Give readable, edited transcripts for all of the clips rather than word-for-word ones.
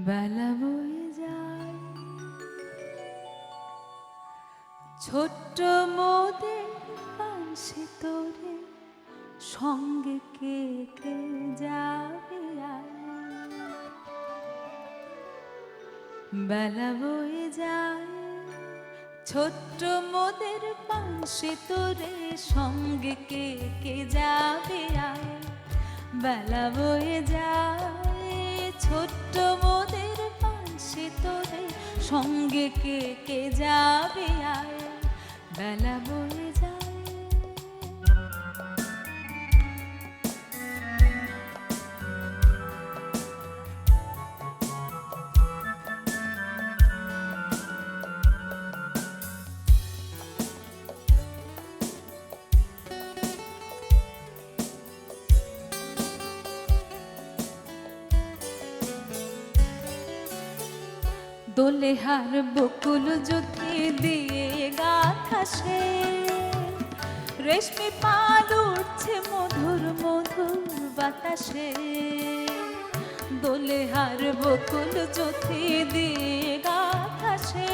বেলা বয়ে যায় ছোট্ট মোদের পানসি তোরে সঙ্গে কে কে যাবে বেলা বয়ে যায় ছোট্ট মোদের পানসি তোরে সঙ্গে কে কে যাবে বেলা বয়ে যায় ছোট্ট মোদের পানসি তোরে সঙ্গে কে কে যাবে বেলা বয়ে যায় দোলে হার বকুল জ্যোতি দিয়ে গাথা সে রেশমি পাল উঠছে মধুর মধুর বাতাসে দোলে হার বকুল জ্যোতি দিয়ে গাথা সে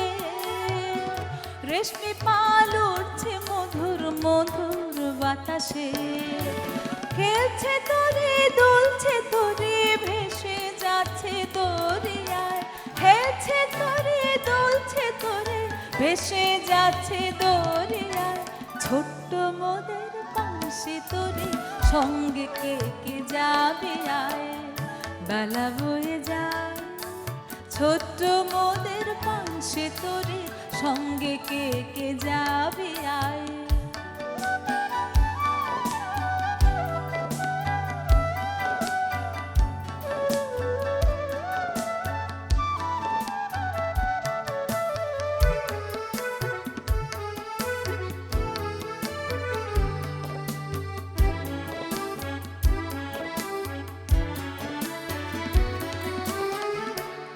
রেশমি পাল উঠছে মধুর মধুর বাতাসে খেলছে তোরে দুলছে তোরে ভেসে যাচ্ছে দরিয়ায় খেলছে তোরে দুলছে তোরে ভেসে যাচ্ছে দরিয়ায় ছোট্ট মোদের পানসি তোরে সঙ্গে কে কে যাবে বেলা বয়ে যায় ছোট্ট মোদের পানসি তোরে সঙ্গে কে কে যাবে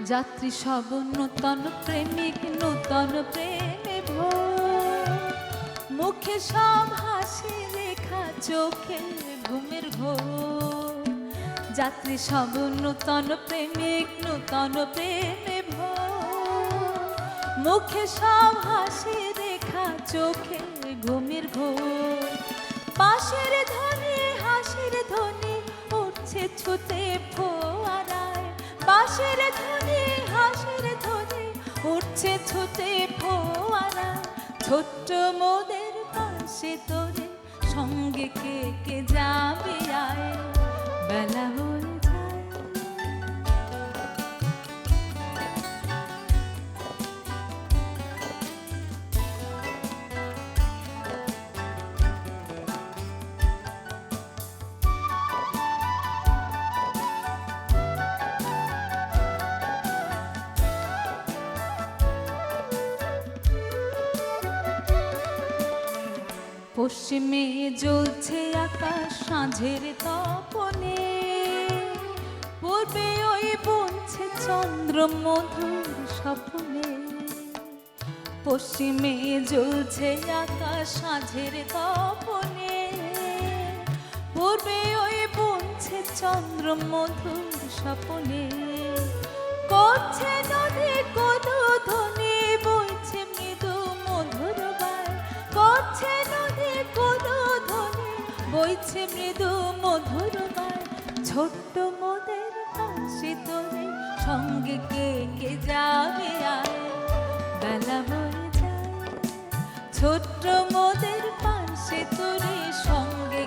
যাত্রী সব নূতন প্রেমিক নূতন প্রেমে ভোর মুখে সব হাসি রেখা চোখে ঘুমের ঘোর যাত্রী সব নূতন প্রেমিক নূতন প্রেমে ভোর মুখে সব হাসি রেখা চোখে ঘুমের ঘোর পাশের ধ্বনি হাসির ধ্বনি উঠছে ছুতে ফোয়ারায় পাশের ধ্বনি হাসির ধ্বনি উঠছে ছুতে ফোয়ারা ছোট্ট মোদের পাশে তোরে সঙ্গে কে কে যাবে বেলা হয়ে যায় পশ্চিমে জ্বলছে আকাশ সাঁঝের তপনে পূর্বে ওই বুনছে চন্দ্র মধুর স্বপ্নে পশ্চিমে জ্বলছে আকাশ সাঁঝের তপনে পূর্বে ওই বুনছে চন্দ্র মধুর স্বপ্নে করছে নদী কদু ধ্বনি বইছে মৃদু মধুর বায় করছে নদী কদু ধ্বনি বইছে মৃদু মধুর বায় ছোট্ট মোদের পাশে তোরে সঙ্গে কে কে যাবে বেলা বয়ে যায় ছোট্ট মোদের পাশে তোরে সঙ্গে